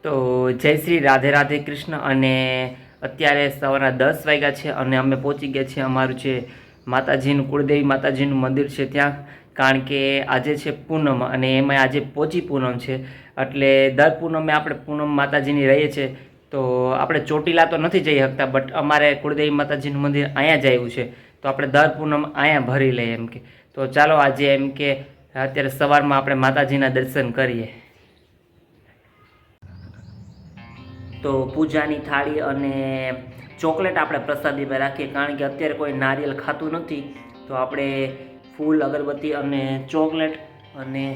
તો જય શ્રી રાધે રાધે કૃષ્ણ. અને અત્યારે સવારના 10 વાગ્યા છે અને અમે પહોંચી ગયા છીએ અમારું જે માતાજીનું કુળદેવી માતાજીનું મંદિર છે ત્યાં. કારણ કે આજે છે પૂનમ અને એમાં આજે પોચી પૂનમ છે. એટલે દર પૂનમે આપણે પૂનમ માતાજીની રહીએ છીએ. તો આપણે ચોટીલા તો નથી જઈ શકતા, બટ અમારે કુળદેવી માતાજીનું મંદિર અહીંયા જ આવ્યું છે. તો આપણે દર પૂનમ અહીંયા ભરી લઈએ એમ કે. તો ચાલો આજે એમ કે અત્યારે સવારમાં આપણે માતાજીના દર્શન કરીએ. તો પૂજાની થાળી અને ચોકલેટ આપણે પ્રસાદીમાં રાખીએ, કારણ કે અત્યારે કોઈ નારિયેલ ખાતું નથી. તો આપણે ફૂલ, અગરબત્તી અને ચોકલેટ અને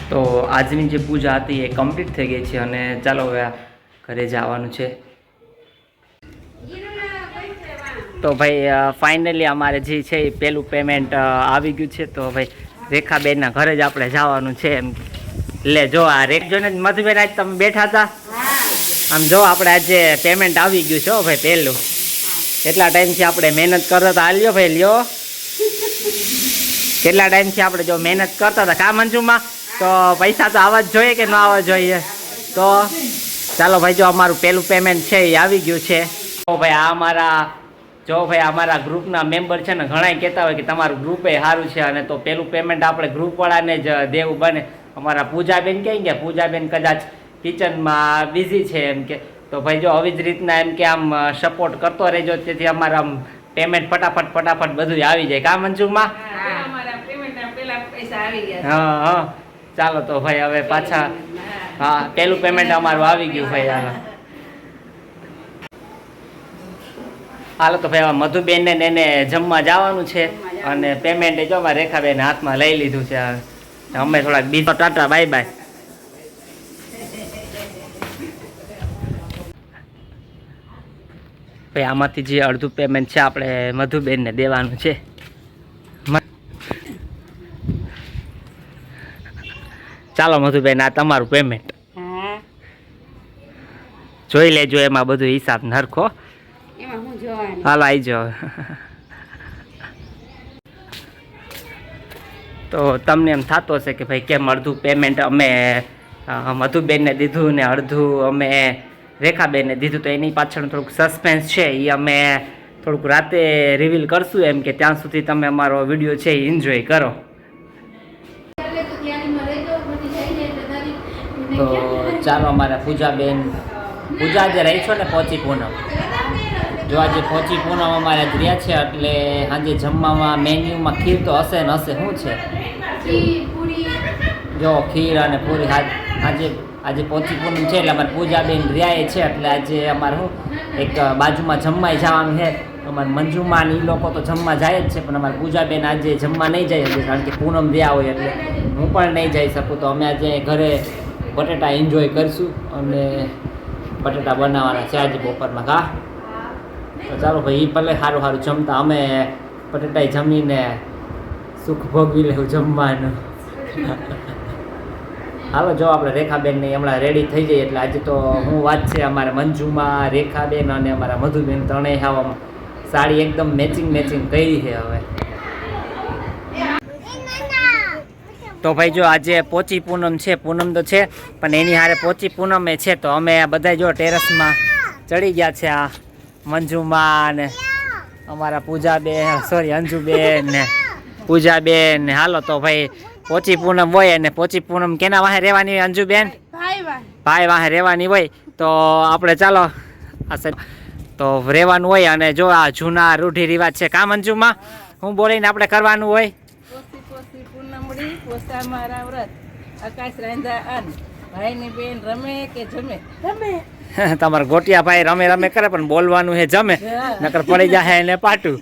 તો આજની જે પૂજા હતી એ કમ્પ્લીટ થઈ ગઈ છે અને ચાલો હવે ઘરે જવાનું છે. તો ભાઈ ફાઇનલી અમારે જે છે એ પહેલું પેમેન્ટ આવી ગયું છે. તો ભાઈ રેખાબેનના ઘરે જ આપણે જવાનું છે એમ. લે જો આ રેખ જોઈને મધુબેન આજ તમે બેઠા હતા, આમ જો આપણે આજે પેમેન્ટ આવી ગયું છે ભાઈ પહેલું. કેટલા ટાઈમથી આપણે મહેનત કરતા હતા. હાલ્યો ભાઈ લ્યો, કેટલા ટાઈમથી આપણે જો મહેનત કરતા હતા કા મંજુમાં. તો પૈસા તો આવવા જ જોઈએ કે ન આવવા જોઈએ. તો ચાલો ભાઈ, જો અમારું પહેલું પેમેન્ટ છે એ આવી ગયું છે. તો ભાઈ આ અમારા ગ્રુપના મેમ્બર છે ને, ઘણા કહેતા હોય કે તમારું ગ્રુપે સારું છે, અને તો પહેલું પેમેન્ટ આપણે ગ્રુપવાળાને જ દેવું બને. અમારા પૂજાબેન ક્યાં ગયા? પૂજાબેન કદાચ કિચનમાં બિઝી છે એમ કે. તો ભાઈ જો આવી જ રીતના એમ કે આમ સપોર્ટ કરતો રહેજો, તેથી અમારા આમ પેમેન્ટ ફટાફટ બધું આવી જાય. કા મંજુમાં? હા હા ચાલો તો ભાઈ હવે પાછા હા પેલું પેમેન્ટ અમારું આવી ગયું ભાઈ. હાલો તો ભાઈ હવે મધુબેન ને એને જમવા જવાનું છે અને પેમેન્ટ જો અમારે રેખાબેન હાથમાં લઈ લીધું છે. અમે થોડાક બીજો ટાટા બાય બાય. ભાઈ આમાંથી જે અડધું પેમેન્ટ છે આપણે મધુબેનને દેવાનું છે. ચાલો મધુબેન આ તમારું પેમેન્ટ જોઈ લેજો, એમાં બધું હિસાબ નરખો. હાલો આવી જાઓ. તો તમને એમ થતો હશે કે ભાઈ કેમ અડધું પેમેન્ટ અમે મધુબેનને દીધું ને અડધું અમે રેખાબેનને દીધું. તો એની પાછળ થોડુંક સસ્પેન્સ છે, એ અમે થોડુંક રાતે રિવીલ કરશું એમ કે ત્યાં સુધી તમે અમારો વિડીયો છે એ એન્જોય કરો. તો ચાલો અમારા પૂજાબેન, પૂજા આજે રહી છો ને પોચી પૂનમ, જો આજે પોચી પૂનમ અમારે રહ્યા છે એટલે આજે જમવામાં મેન્યુમાં ખીર તો હશે ને હશે. શું છે? જો ખીર અને પૂરી. આજે પોચી પૂનમ છે એટલે અમારે પૂજાબેન રહ્યા છે એટલે આજે અમારે શું એક બાજુમાં જમવાય જવાનું છે. અમારે મંજુમાં ને એ લોકો તો જમવા જાય જ છે, પણ અમારે પૂજાબેન આજે જમવા નહીં જાય શકે કારણ કે પૂનમ રહ્યા હોય એટલે હું પણ નહીં જઈ શકું. તો અમે આજે ઘરે બટેટા એન્જોય કરીશું અને બટેટા બનાવવાના છે આજે બપોરમાં. કા તો ચાલો ભાઈ એ ભલે સારું જમતા, અમે બટેટા જમીને સુખ ભોગવી લેવું જમવાનું. હાલો જો આપણે રેખાબેનની હમણાં રેડી થઈ જઈએ એટલે આજે તો હું વાત છે અમારે મંજુમાં, રેખાબેન અને અમારા મધુબેન ત્રણેય ખાવામાં સાડી એકદમ મેચિંગ કરી છે. હવે તો ભાઈ જો આજે પોચી પૂનમ છે, પૂનમ તો છે પણ એની હારે પોચી પૂનમે છે. તો અમે બધા જો ટેરેસમાં ચડી ગયા છે. આ મંજુમાં ને અમારા પૂજાબેન, સોરી અંજુબેન ને પૂજાબેન ને. હાલો તો ભાઈ પોચી પૂનમ હોય અને પોચી પૂનમ કેના વાહે રહેવાની હોય અંજુબેન? ભાઈ વાહે રહેવાની હોય. તો આપણે ચાલો આ તો રહેવાનું હોય અને જો આ જૂના રૂઢિ રિવાજ છે. કામ અંજુમાં હું બોલીને આપણે કરવાનું હોય. તમારા ગોટિયા ભાઈ રમે કરે પણ બોલવાનું હે જમે, નકર પડી જાય એને પાટું.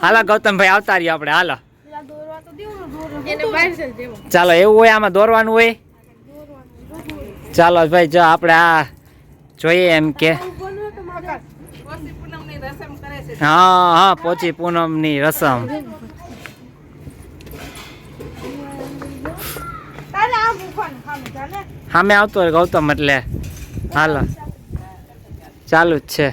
હાલો ગૌતમભાઈ આવતા રહ્યો આપણે. હાલો ચાલો એવું હોય આમાં દોરવાનું હોય. ચાલો ભાઈ જો આપણે આ જોઈએ એમ કે હા પોચી પૂનમ ની રસમ. સામે આવતો હોય ગૌતમ એટલે હાલો ચાલુ જ છે.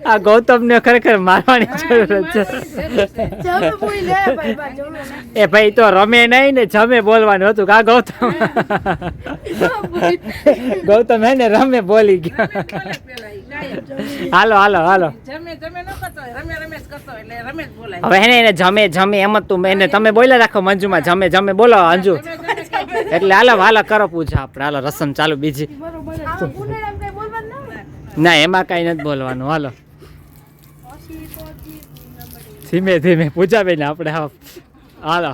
આ ગૌતમ ને ખરેખર મારવાની જરૂર છે. એ ભાઈ તો રમે નહીં ને જમે બોલવાનું હતું. કા ગૌતમ? ગૌતમ હે ને રમે બોલી ગયો. હાલો હવે એને જમે એમ જ તું એને તમે બોલ્યા રાખો. મંજુમાં જમે બોલો અંજુ એટલે હાલો કરો પૂજા આપણે. હાલો રસમ ચાલુ બીજી. ના એમાં કઈ નથી બોલવાનું. હાલો ધીમે પૂજાબેન આપણે. હાલો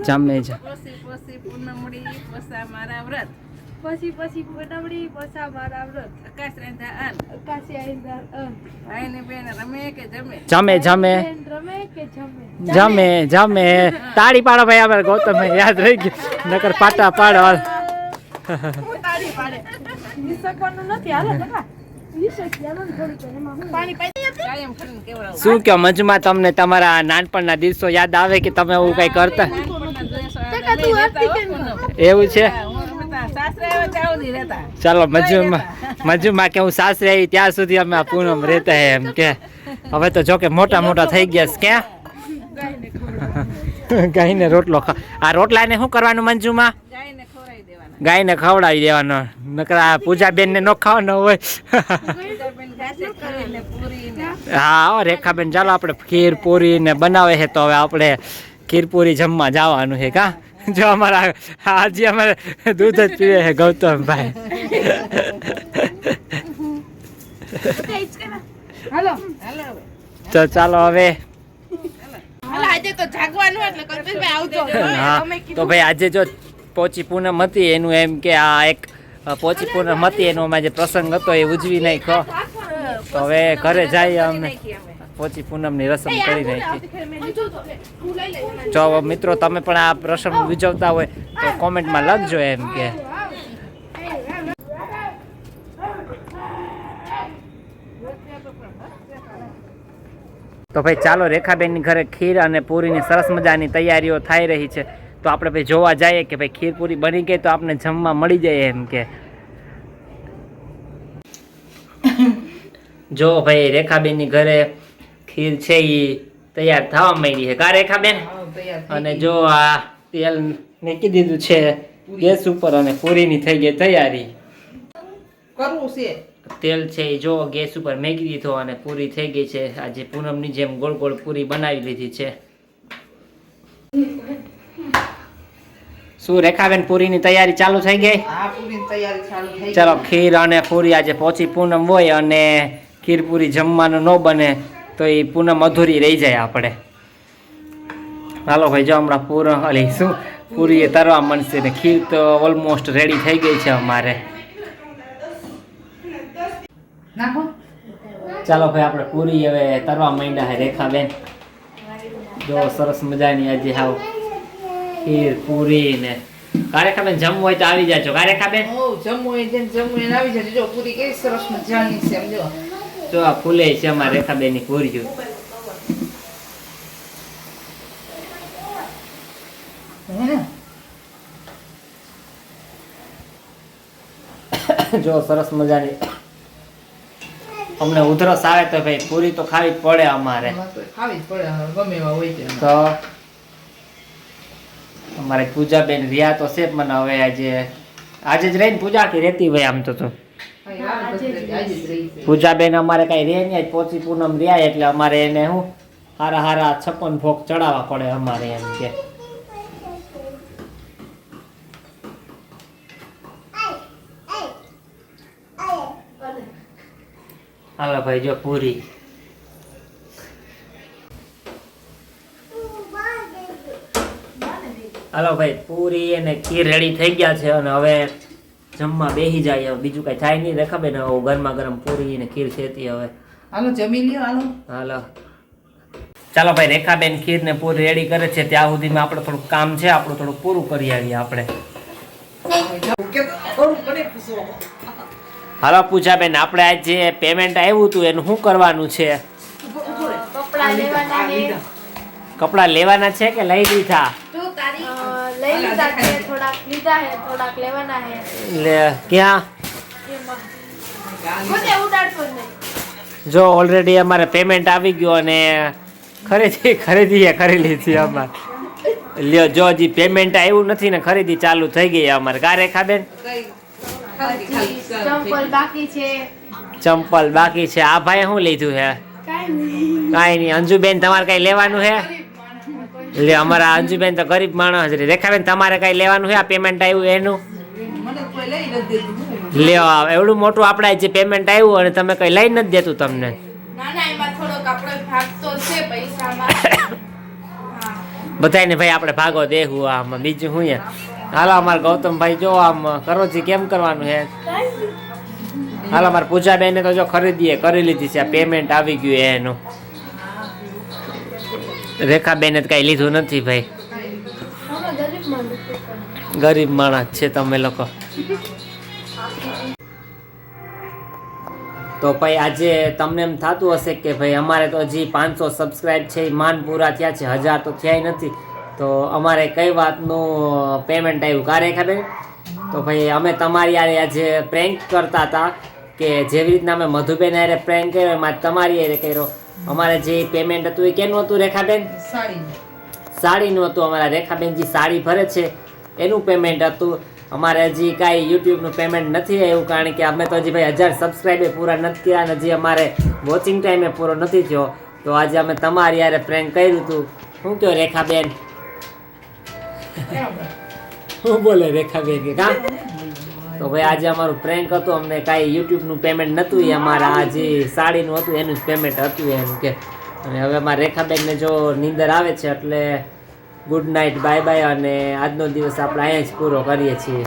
જમે છે. પછી પૂનમડી પસા મારા વ્રત આકાશ રાંધા અન આકાશી આંધા અન ભાઈ ને બેન રમે કે જમે. તાળી પાડો ભાઈ. આપણે ગૌતમ યાદ રહી ગયું, નકર પાટા પાડો. તાળી પાડે નિસકવાનું નથી. હાલો કાકા શું કયો મંજુમાં, તમને તમારા નાનપણના દિવસો યાદ આવે કે તમે એવું કઈ કરતા? એવું છે? ચાલો મંજુમાં કે હું સાસરે આવી ત્યાં સુધી અમે આ પૂનમ રહેતા એમ કે. હવે તો જો કે મોટા થઈ ગયા ક્યાં ગાયને ખવડાવવાનું. ગાયને રોટલો આ રોટલાને શું કરવાનું મંજુમાં? ગાયને ખવડાવી દેવાના. ગાયને ખવડાવી દેવાનો. નકર આ પૂજાબેનને ન ખાવાનો હોય. પૂજાબેન ગાશે ખીરને પૂરીને. હા હો રેખાબેન, ચાલો આપણે ખીર પૂરી ને બનાવે છે તો હવે આપણે ખીર પૂરી જમવા જવાનું છે કા? જો અમારા આજે અમારે દૂધ જ પીવે છે ગૌતમભાઈ. હાલો હાલો હવે. તો ચાલો હવે. હાલો આજે તો જાગવાનું એટલે કલ્પેશભાઈ આવજો. હા તો ભાઈ આજે જો પોચી પૂનમ હતી એનું એમ કે આ એક પોચી પૂનમ હતી એનો અમારે જે પ્રસંગ હતો એ ઉજવી નાખ્યો. તો હવે ઘરે જઈએ અમે પોચી પૂનમની રસમ કરી નાખી. જો મિત્રો તમે પણ આ રસમ ઉજવતા હોય તો કોમેન્ટમાં લખજો એમ કે. તો ભાઈ ચાલો રેખાબેનની ઘરે ખીર અને પૂરીની સરસ મજાની તૈયારીઓ થઈ રહી છે. તો આપણે ભાઈ જોવા જઈએ કે ભાઈ ખીર પૂરી બની ગઈ તો આપણે જમવા મળી જાય એમ કે. જો ભાઈ રેખાબેનની ઘરે ખીર છે એ તૈયાર થવા માંડી છે કા રેખાબેન? અને જો આ તેલ મૂકી દીધું છે ગેસ ઉપર અને પૂરીની થઈ ગઈ તૈયારી. કરવું છે. તેલ છે એ જો ગેસ ઉપર મૂકી દીધો અને પૂરી થઈ ગઈ છે. આજે પૂનમની જેમ ગોળ ગોળ પૂરી બનાવી લીધી છે. શું રેખાબેન પૂરીની તૈયારી ચાલુ થઈ ગઈ? હા પૂરીની તૈયારી ચાલુ થઈ. ચલો ખીર અને પૂરી આજે પોચી પૂનમ હોય અને ખીર પૂરી જમવાનું ન બને તો એ પૂનમ અધૂરી રહી જાય આપણે. હાલો ભાઈ જો હમણાં પૂરી તરવા મળશે ને ખીર તો ઓલમોસ્ટ રેડી થઈ ગઈ છે અમારે. નાખો. ચાલો ભાઈ આપણે પૂરી હવે તરવા માંડ્યા છે રેખાબેન. જો સરસ મજાની આજે હાવ ખીર પૂરી ને રેખાબેન જમવું હોય તો આવી જાજો રેખાબેન. જમવું હોય જેમ જમવું એને આવી જજો. જો પૂરી કેવી સરસ મજાની છે એમ જો. જો આ ફૂલે છે અમારા રેખાબેનની પૂરી. જો સરસ મજાની. અમને ઉધરસ આવે તો ભાઈ પૂરી તો ખાવી જ પડે અમારે. ખાવી જ પડે ગમે એવા હોય છે. તો અમારે પૂજાબેન રહ્યા તો છે મને હવે આજે જ રહીને પૂજા કે રહેતી હોય આમ તો પૂજાબેન અમારે કઈ રહે નહીં પોચી પૂનમ રહ્યા એટલે અમારે એને શું હારા હારા 56 ભોગ ચડાવવા પડે અમારે એમ કે. હાલો ભાઈ જો પૂરી. હાલો ભાઈ પૂરી અને ખીર રેડી થઈ ગયા છે અને હવે જમવા બેસી જાય. બીજું કઈ થાય નહીં રેખાબેન. હવે ગરમા ગરમ પૂરી ને ખીર છે હવે હાલો જમી લ્યો. હાલો હાલો ચાલો ભાઈ રેખાબેન ખીર ને પૂરી રેડી કરે છે ત્યાં સુધીમાં આપણે થોડુંક કામ છે આપણું થોડુંક પૂરું કરી આવીએ આપણે. હાલો પૂજાબેન આપણે આજે પેમેન્ટ આવ્યું હતું એનું શું કરવાનું છે? કપડા લેવાના છે કે લઈ લીધા? લઈ લીધા છે, થોડાક લીધા છે, થોડાક લેવાના છે. ક્યાં? મને ઉડાડતો જ નહીં. જો ઓલરેડી અમારે પેમેન્ટ આવી ગયું અને ખરીદી કરી લીધી અમારે. લ્યો જો હજી પેમેન્ટ આવ્યું નથી ને ખરીદી ચાલુ થઈ ગઈ અમારે કા રેખાબેન? ચંપલ બાકી છે. ચંપલ બાકી છે. આ ભાઈ શું લીધું છે? કાંઈ નહીં. અંજુબેન તમારે કઈ લેવાનું છે? લે અમારા અંજુબેન તો ગરીબ માણસ છે. રેખાબેન તમારે કઈ લેવાનું છે? આ પેમેન્ટ આવ્યું એનું લ્યો. એવડું મોટું આપણે જે પેમેન્ટ આવ્યું અને તમે કઈ લઈ નથી દેતું તમને? ના ના, એમાં થોડોક આપણો ભાગ તો છે પૈસામાં. બધાને ભાઈ આપણે ભાગો દેવું આમાં બીજું શું છે. હાલો અમારા ગૌતમભાઈ જો આમ કરો છે કેમ કરવાનું છે? હાલો અમારા પૂજાબેન તો જો ખરીદીએ કરી લીધી છે. આ પેમેન્ટ આવી ગયું એનું. રેખાબેને તો કઈ લીધું નથી ભાઈ. ગરીબ માણસ છે તમે લોકો. તો ભાઈ આજે તમને એમ થતું હશે કે ભાઈ અમારે તો હજી 500 સબસ્ક્રાઈબ છે એ માન પૂરા થયા છે, 1000 તો થયા નથી. તો અમારે કઈ વાતનું પેમેન્ટ આવ્યું કા રેખાબેન? તો ભાઈ અમે તમારી યારે આજે પ્રેન્ક કરતા હતા કે જેવી રીતના અમે મધુબેન યારે પ્રેન્ક કર્યો એમાં તમારી યારે કર્યો. અમારે જે પેમેન્ટ હતું એ કેનું હતું રેખાબેન? સાડીનું હતું. અમારા રેખાબેન જે સાડી ભરે છે એનું પેમેન્ટ હતું. અમારે હજી કાંઈ યુટ્યુબનું પેમેન્ટ નથી આવ્યું, કારણ કે અમે તો હજી ભાઈ 1000 સબસ્ક્રાઈબર પૂરા નથી થયા અને હજી અમારે વોચિંગ ટાઈમે પૂરો નથી થયો. તો આજે અમે તમારી યારે પ્રેન્ક કર્યું હતું. શું કહો રેખાબેન? શું બોલે રેખાબેન કે કાં? તો ભાઈ આજે અમારું પ્રેન્ક હતું. અમને કાંઈ યુટ્યુબનું પેમેન્ટ નહોતું, એ અમારા આ જે સાડીનું હતું એનું જ પેમેન્ટ હતું એમ કે. અને હવે અમારા રેખાબેનને જો નીંદર આવે છે એટલે ગુડ નાઇટ, બાય બાય. અને આજનો દિવસ આપણે અહીંયા જ પૂરો કરીએ છીએ.